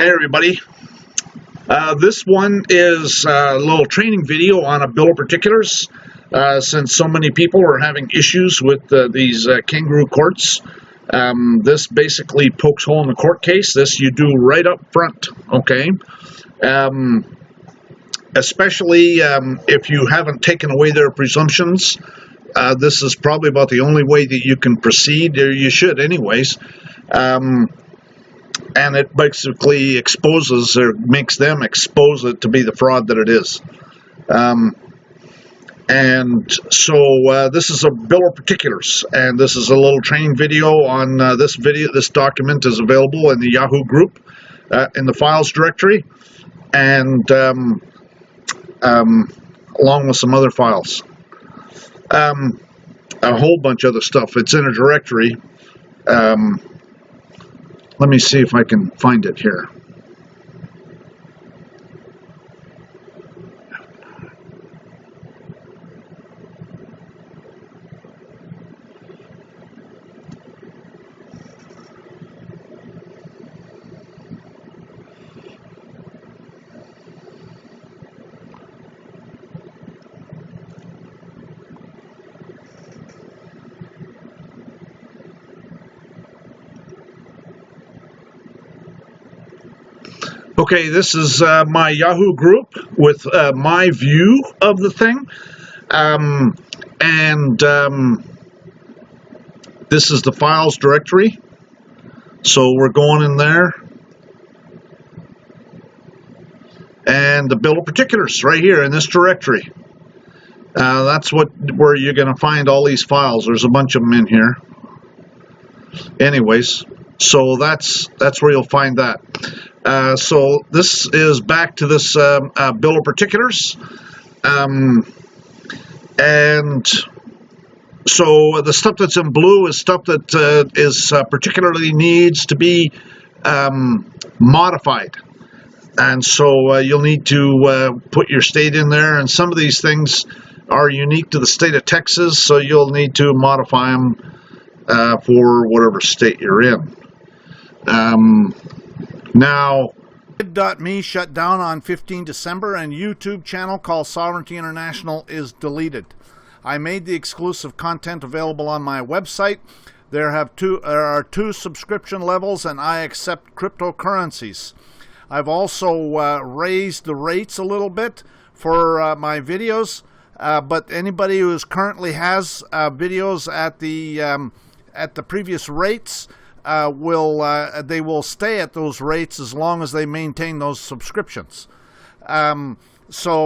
Hey everybody, this one is a little training video on a bill of particulars. Since so many people are having issues with these kangaroo courts, this basically pokes hole in the court case. This you do right up front, okay? Especially if you haven't taken away their presumptions. This is probably about the only way that you can proceed, or you should anyways. And it basically exposes, or makes them expose it to be the fraud that it is. And so this is a bill of particulars, and this is a little training video on this video. This document is available in the Yahoo group in the files directory, and along with some other files. A whole bunch of other stuff. It's in a directory. Let me see if I can find it here. Okay, this is my Yahoo group with my view of the thing, this is the files directory, so we're going in there, and the bill of particulars right here in this directory. That's where you're going to find all these files. There's a bunch of them in here. Anyways, so that's where you'll find that. So this is back to this bill of particulars, and so the stuff that's in blue is stuff that is particularly needs to be modified, and so you'll need to put your state in there, and some of these things are unique to the state of Texas, so you'll need to modify them for whatever state you're in. Now, Me shut down on 15 December, and YouTube channel called Sovereignty International is deleted. I made the exclusive content available on my website. There are two subscription levels, and I accept cryptocurrencies. I've also raised the rates a little bit for my videos, but anybody who currently has videos at the previous rates they will stay at those rates as long as they maintain those subscriptions. So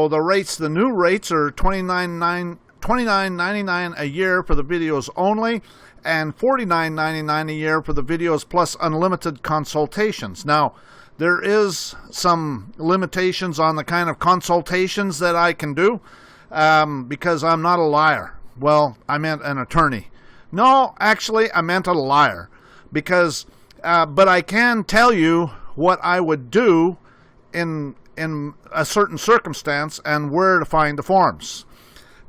the new rates are $29.99 a year for the videos only, and $49.99 a year for the videos plus unlimited consultations. Now, there is some limitations on the kind of consultations that I can do because I'm not a liar. Well, I meant an attorney. No, actually, I meant a liar. Because, but I can tell you what I would do in a certain circumstance and where to find the forms.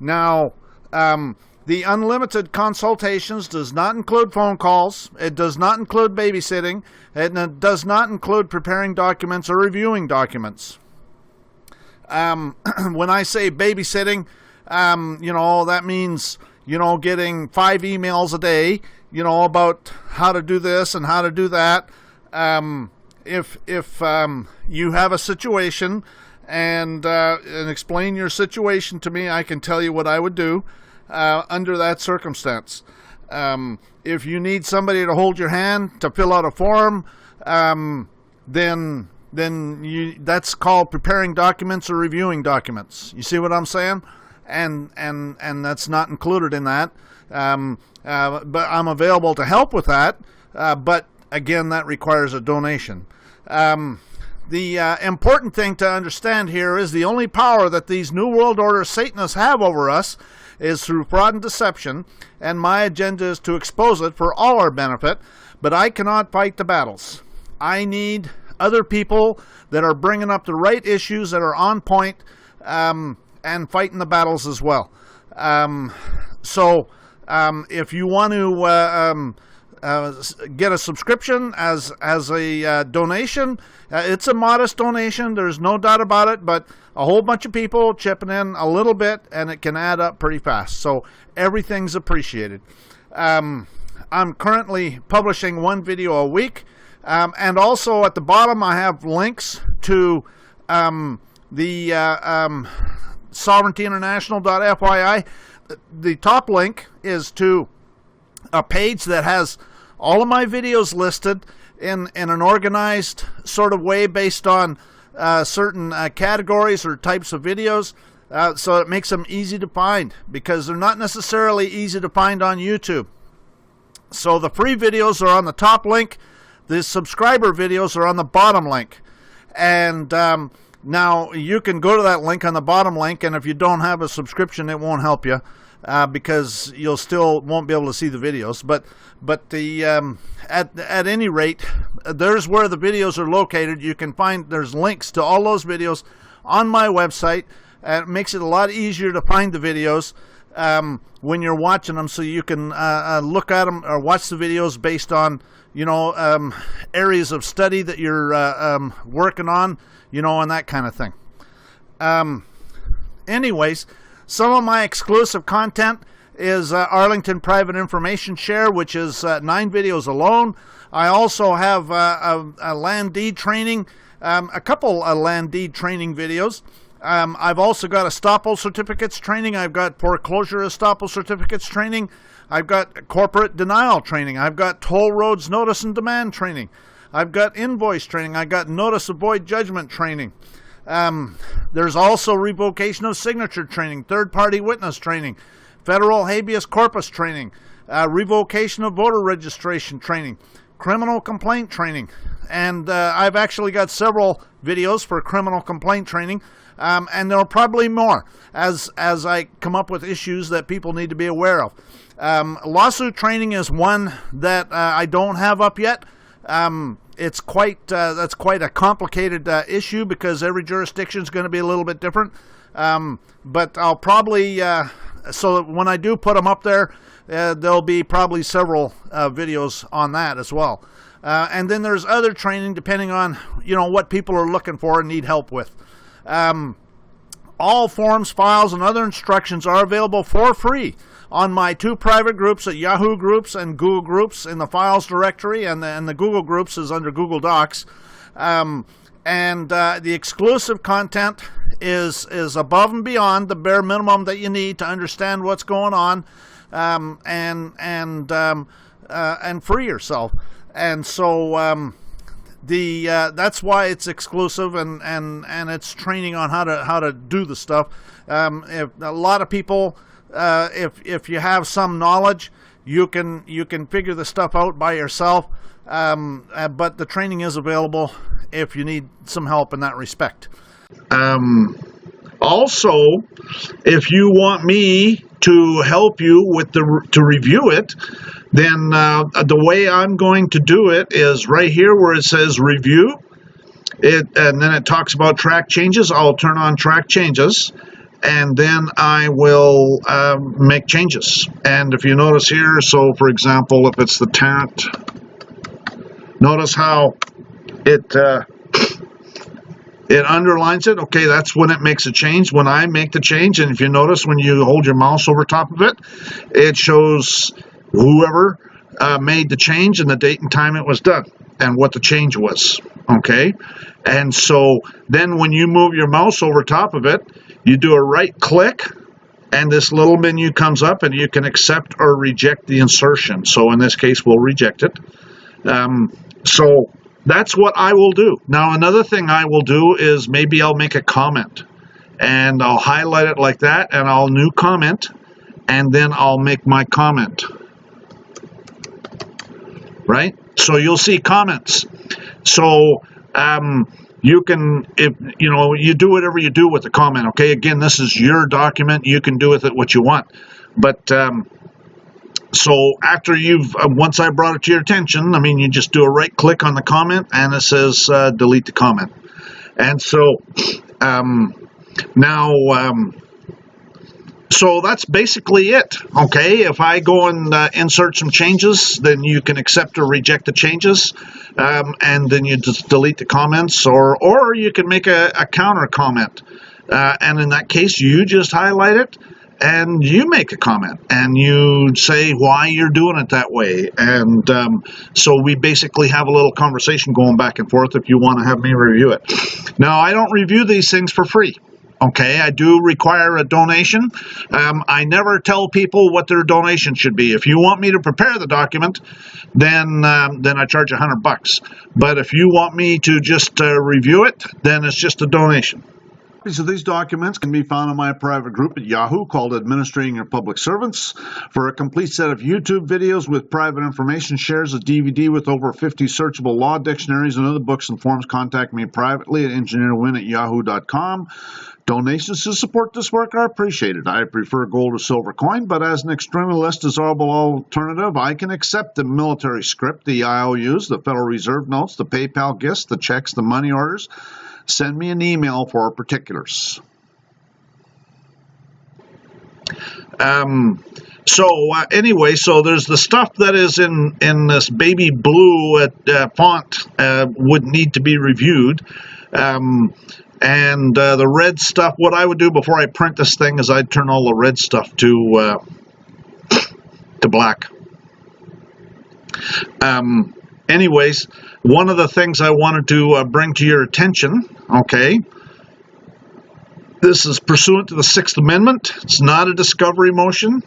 Now, the unlimited consultations does not include phone calls. It does not include babysitting. It does not include preparing documents or reviewing documents. When I say babysitting, that means, getting 5 emails a day, about how to do this and how to do that. If you have a situation and explain your situation to me, I can tell you what I would do under that circumstance. If you need somebody to hold your hand to fill out a form, then that's called preparing documents or reviewing documents. You see what I'm saying? And that's not included in that. But I'm available to help with that. But again, that requires a donation. The important thing to understand here is the only power that these New World Order Satanists have over us is through fraud and deception, and my agenda is to expose it for all our benefit, but I cannot fight the battles. I need other people that are bringing up the right issues that are on point, and fighting the battles as well. So if you want to get a subscription as a donation. It's a modest donation, there's no doubt about it, but a whole bunch of people chipping in a little bit, and it can add up pretty fast. So everything's appreciated. I'm currently publishing one video a week, and also at the bottom I have links to the sovereigntyinternational.fyi. The top link is to a page that has all of my videos listed in an organized sort of way based on certain categories or types of videos, so it makes them easy to find, because they're not necessarily easy to find on YouTube. So the free videos are on the top link, the subscriber videos are on the bottom link, and now you can go to that link on the bottom link, and if you don't have a subscription, it won't help you, because you'll still won't be able to see the videos. But the at any rate, there's where the videos are located. You can find there's links to all those videos on my website. It makes it a lot easier to find the videos when you're watching them, so you can look at them or watch the videos based on areas of study that you're working on, and that kind of thing. Anyways, some of my exclusive content is Arlington Private Information Share, which is 9 videos alone. I also have a land deed training, a couple of land deed training videos. I've also got estoppel certificates training. I've got foreclosure estoppel certificates training. I've got corporate denial training. I've got toll roads notice and demand training. I've got invoice training. I've got notice of void judgment training. There's also revocation of signature training, third-party witness training, federal habeas corpus training, revocation of voter registration training, criminal complaint training, and I've actually got several videos for criminal complaint training, and there are probably more as I come up with issues that people need to be aware of. Lawsuit training is one that I don't have up yet. It's that's quite a complicated issue, because every jurisdiction is going to be a little bit different. But I'll probably so when I do put them up there, there'll be probably several videos on that as well. And then there's other training depending on what people are looking for and need help with. All forms, files, and other instructions are available for free on my 2 private groups at Yahoo Groups and Google Groups in the files directory, and the Google Groups is under Google Docs. And the exclusive content is above and beyond the bare minimum that you need to understand what's going on, and free yourself. And so that's why it's exclusive, and it's training on how to do the stuff. If a lot of people, if you have some knowledge, you can figure the stuff out by yourself. But the training is available if you need some help in that respect. Also, if you want me to help you with to review it, then the way I'm going to do it is right here where it says review, and then it talks about track changes. I'll turn on track changes, and then I will make changes. And if you notice here, so for example, if it's the tent, notice how it underlines it. Okay, that's when it makes a change, when I make the change. And if you notice, when you hold your mouse over top of it, it shows whoever made the change and the date and time it was done and what the change was. Okay, and so then when you move your mouse over top of it, you do a right click, and this little menu comes up, and you can accept or reject the insertion. So in this case, we'll reject it. So that's what I will do. Now, another thing I will do is maybe I'll make a comment, and I'll highlight it like that, and I'll new comment, and then I'll make my comment. Right? So you'll see comments. So you can, if you do whatever you do with the comment. Okay, again, this is your document. You can do with it what you want. But so after once I brought it to your attention, you just do a right click on the comment, and it says delete the comment. And so now So that's basically it. Okay, if I go and insert some changes, then you can accept or reject the changes, and then you just delete the comments, or you can make a counter comment, and in that case, you just highlight it and you make a comment and you say why you're doing it that way. And so we basically have a little conversation going back and forth if you want to have me review it. Now, I don't review these things for free. Okay, I do require a donation. I never tell people what their donation should be. If you want me to prepare the document, then I charge $100. But if you want me to just review it, then it's just a donation. Copies of these documents can be found in my private group at Yahoo called Administrating Your Public Servants. For a complete set of YouTube videos with private information, shares a DVD with over 50 searchable law dictionaries and other books and forms, contact me privately at engineerwin@yahoo.com. Donations to support this work are appreciated. I prefer gold or silver coin, but as an extremely less desirable alternative, I can accept the military script, the IOUs, the Federal Reserve notes, the PayPal gifts, the checks, the money orders. Send me an email for particulars. Anyway, so there's the stuff that is in this baby blue font would need to be reviewed. And the red stuff, what I would do before I print this thing is I'd turn all the red stuff to black. Anyways, one of the things I wanted to bring to your attention, okay, this is pursuant to the Sixth Amendment. It's not a discovery motion.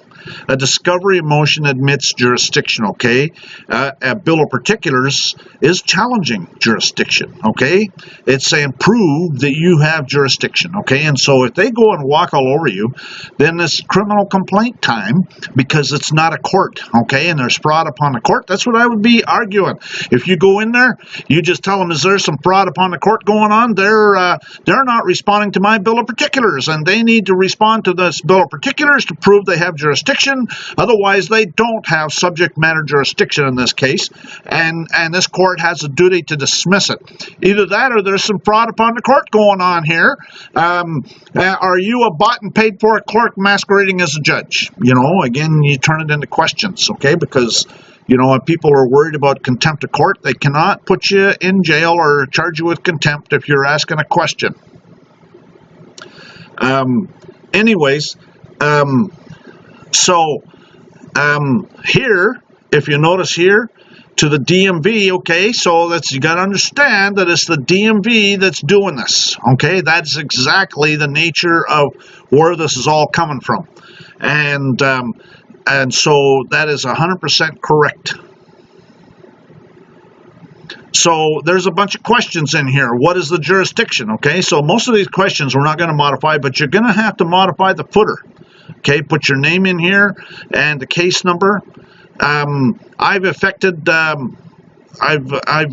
A discovery motion admits jurisdiction, okay? A bill of particulars is challenging jurisdiction, okay? It's saying prove that you have jurisdiction, okay? And so if they go and walk all over you, then it's criminal complaint time because it's not a court, okay? And there's fraud upon the court. That's what I would be arguing. If you go in there, you just tell them, is there some fraud upon the court going on? They're not responding to my bill of particulars, and they need to respond to this bill of particulars to prove they have jurisdiction. Otherwise, they don't have subject matter jurisdiction in this case, and this court has a duty to dismiss it. Either that or there's some fraud upon the court going on here. Are you a bought and paid for clerk masquerading as a judge? You know, again, you turn it into questions, okay? Because, you know, if people are worried about contempt of court, they cannot put you in jail or charge you with contempt if you're asking a question. Anyways, here, if you notice here, to the DMV, okay, so that's, you got to understand that it's the DMV that's doing this, okay? That's exactly the nature of where this is all coming from. And so that is 100% correct. So there's a bunch of questions in here. What is the jurisdiction, okay? So most of these questions we're not going to modify, but you're going to have to modify the footer. Okay, put your name in here and the case number. I've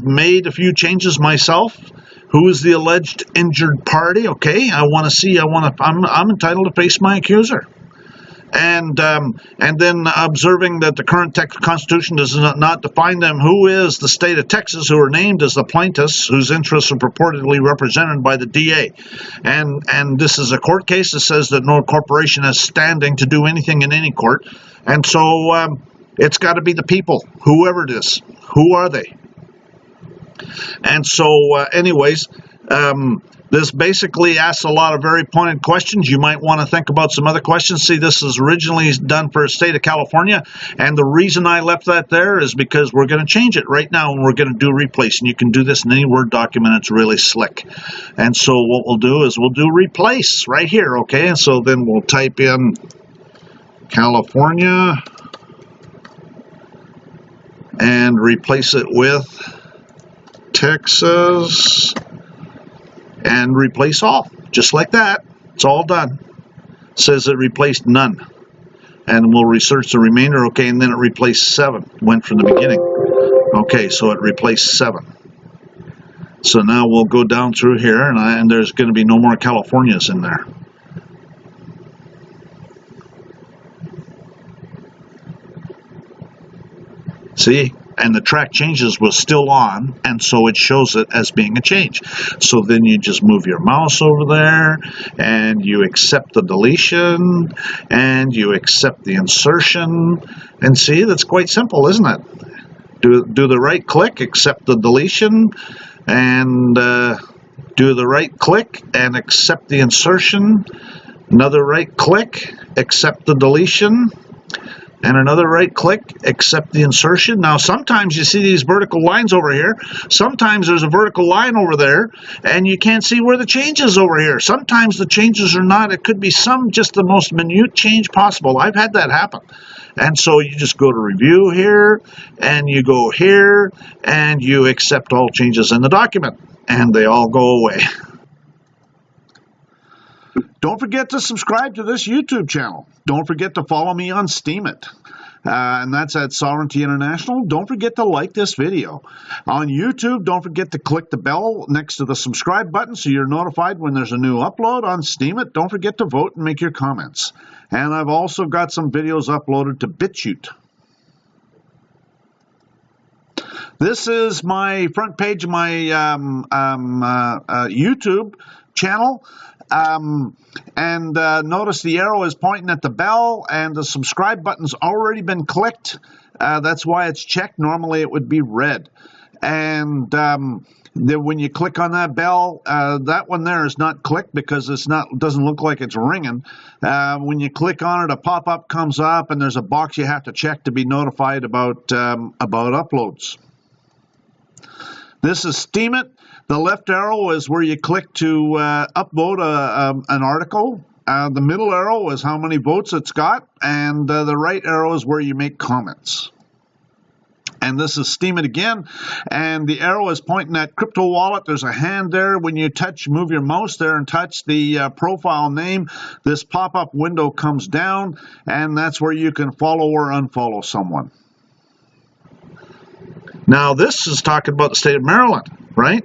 made a few changes myself. Who is the alleged injured party? Okay, I'm entitled to face my accuser. And then observing that the current Texas Constitution does not define them, who is the state of Texas who are named as the plaintiffs whose interests are purportedly represented by the DA. And this is a court case that says that no corporation has standing to do anything in any court. And so it's got to be the people, whoever it is. Who are they? And so anyways, this basically asks a lot of very pointed questions. You might want to think about some other questions. See, this is originally done for the state of California, and the reason I left that there is because we're going to change it right now, and we're going to do replace. And you can do this in any Word document. It's really slick. And so what we'll do is we'll do replace right here, okay? And so then we'll type in California and replace it with Texas. And replace all, just like that. It's all done. It says it replaced none. And we'll research the remainder, okay, and then it replaced 7. Went from the beginning. Okay, so it replaced 7. So now we'll go down through here, and there's going to be no more Californias in there. See? and the track changes was still on, and so it shows it as being a change. So then you just move your mouse over there, and you accept the deletion, and you accept the insertion, and see, that's quite simple, isn't it? Do the right click, accept the deletion, and do the right click and accept the insertion, another right click, accept the deletion, and another right click, accept the insertion. Now sometimes you see these vertical lines over here, sometimes there's a vertical line over there, and you can't see where the change is over here. Sometimes the changes are not, it could be just the most minute change possible. I've had that happen. And so you just go to review here, and you go here, and you accept all changes in the document, and they all go away. Don't forget to subscribe to this YouTube channel. Don't forget to follow me on Steemit. And that's at Sovereignty International. Don't forget to like this video. On YouTube, don't forget to click the bell next to the subscribe button so you're notified when there's a new upload. On Steemit, don't forget to vote and make your comments. And I've also got some videos uploaded to BitChute. This is my front page of my YouTube channel. Notice the arrow is pointing at the bell, and the subscribe button's already been clicked. That's why it's checked. Normally it would be red. And then when you click on that bell, that one there is not clicked because doesn't look like it's ringing. When you click on it, a pop-up comes up, and there's a box you have to check to be notified about uploads. This is Steemit. The left arrow is where you click to upvote an article. The middle arrow is how many votes it's got, and the right arrow is where you make comments. And this is Steemit again, and the arrow is pointing at Crypto Wallet. There's a hand there. When you move your mouse there and touch the profile name, this pop-up window comes down, and that's where you can follow or unfollow someone. Now this is talking about the state of Maryland, right?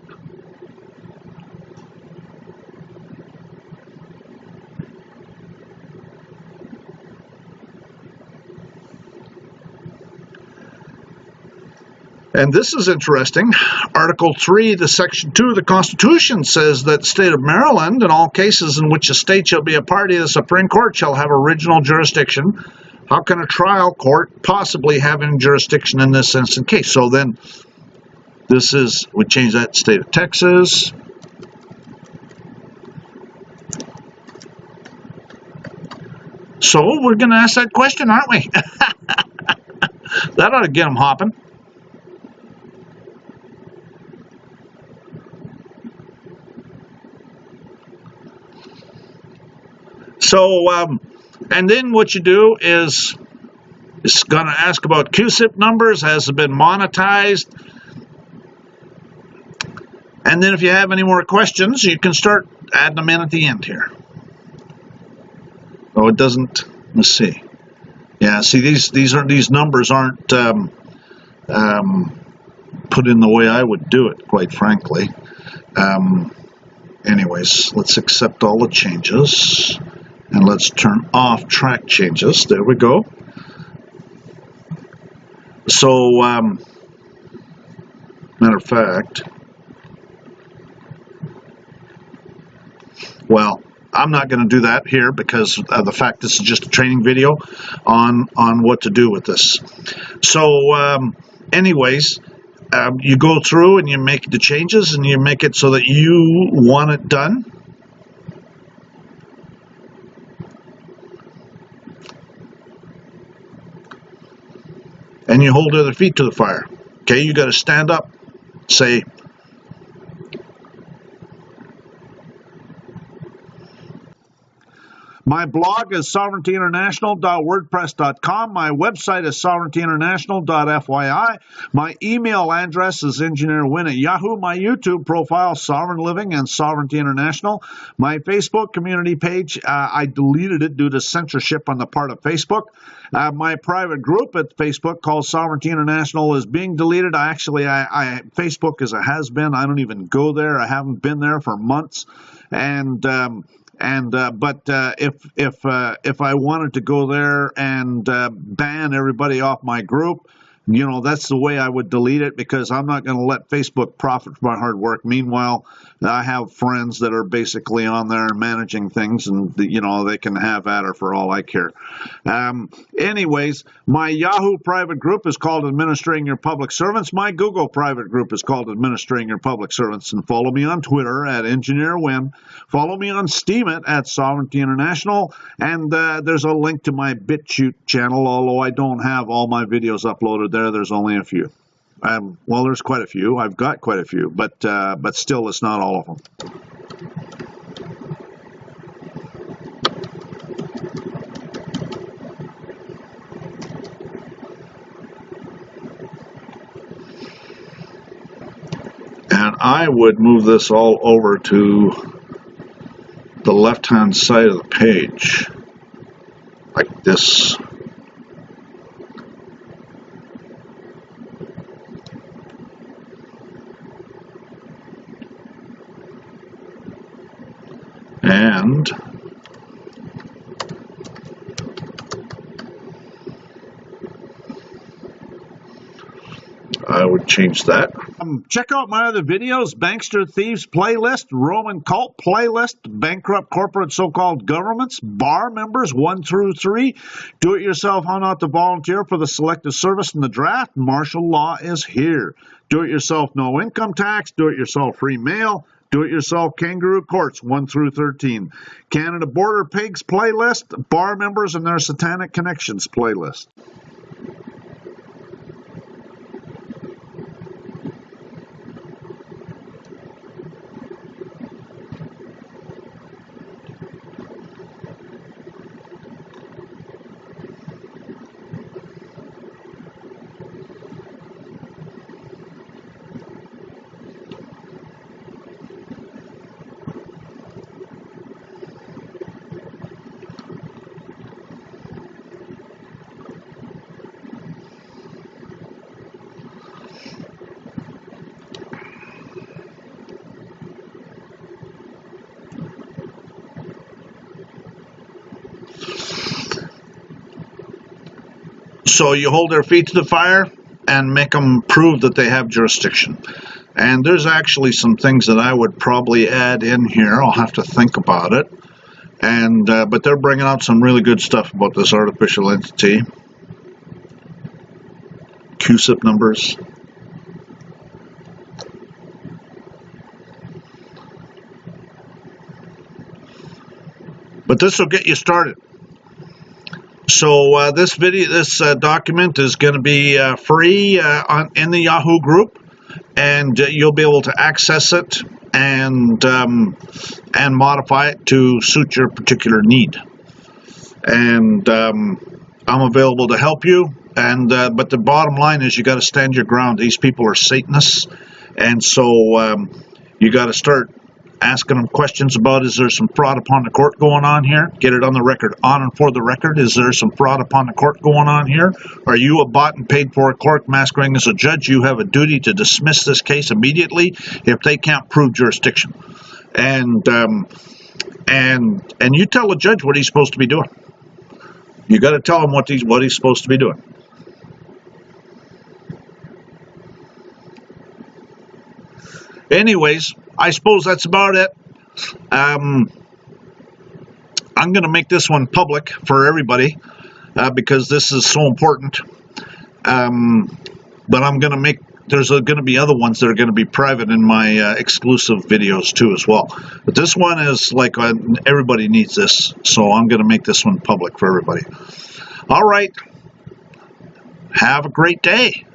And this is interesting. Article 3 to Section 2 of the Constitution says that the state of Maryland, in all cases in which a state shall be a party to the Supreme Court, shall have original jurisdiction. How can a trial court possibly have any jurisdiction in this instant case? So then, we change that to state of Texas. So we're going to ask that question, aren't we? That ought to get them hopping. So, and then what you do is, it's going to ask about QSIP numbers. Has it been monetized? And then if you have any more questions, you can start adding them in at the end here. Oh, it doesn't, let's see. Yeah, see, these numbers aren't put in the way I would do it, quite frankly. Anyways, let's accept all the changes. And let's turn off track changes. There we go. So, matter of fact, well, I'm not going to do that here because of the fact this is just a training video on what to do with this. So, anyways, you go through and you make the changes and you make it so that you want it done. And you hold the other feet to the fire. Okay, you got to stand up, say, my blog is sovereigntyinternational.wordpress.com. My website is sovereigntyinternational.fyi. My email address is engineerwin@yahoo. My YouTube profile, Sovereign Living and Sovereignty International. My Facebook community page, I deleted it due to censorship on the part of Facebook. My private group at Facebook called Sovereignty International is being deleted. Facebook is a has-been. I don't even go there. I haven't been there for months. But if I wanted to go there and ban everybody off my group, you know, that's the way I would delete it, because I'm not going to let Facebook profit from my hard work. Meanwhile, I have friends that are basically on there managing things, and, you know, they can have at her for all I care. Anyways, my Yahoo private group is called Administering Your Public Servants. My Google private group is called Administering Your Public Servants. And follow me on Twitter at Engineer Win. Follow me on Steemit at Sovereignty International. And there's a link to my BitChute channel, although I don't have all my videos uploaded there. There's only a few. Well, there's quite a few. I've got quite a few, but still, it's not all of them. And I would move this all over to the left-hand side of the page, like this. And I would change that. Check out my other videos: Bankster Thieves Playlist, Roman Cult Playlist, Bankrupt Corporate So-Called Governments, Bar Members 1 through 3, Do-It-Yourself How Not to Volunteer for the Selective Service in the Draft, Martial Law is Here, Do-It-Yourself No Income Tax, Do-It-Yourself Free Mail, Do-It-Yourself Kangaroo Courts 1 through 13, Canada Border Pigs Playlist, Bar Members and their Satanic Connections Playlist. So you hold their feet to the fire and make them prove that they have jurisdiction. And there's actually some things that I would probably add in here. I'll have to think about it. And but they're bringing out some really good stuff about this artificial entity. QSIP numbers. But this will get you started. So this document is going to be free in the Yahoo group, and you'll be able to access it and modify it to suit your particular need. And I'm available to help you. And but the bottom line is, you got to stand your ground. These people are Satanists, and so you got to start asking them questions about, is there some fraud upon the court going on here? Get it on the record, on and for the record. Is there some fraud upon the court going on here? Are you a bought and paid for clerk masquerading as a judge? You have a duty to dismiss this case immediately if they can't prove jurisdiction. And you tell the judge what he's supposed to be doing. You got to tell him what he's supposed to be doing. Anyways, I suppose that's about it. I'm going to make this one public for everybody because this is so important. But I'm going to make, there's going to be other ones that are going to be private in my exclusive videos too as well. But this one is like, everybody needs this, so I'm going to make this one public for everybody. All right. Have a great day.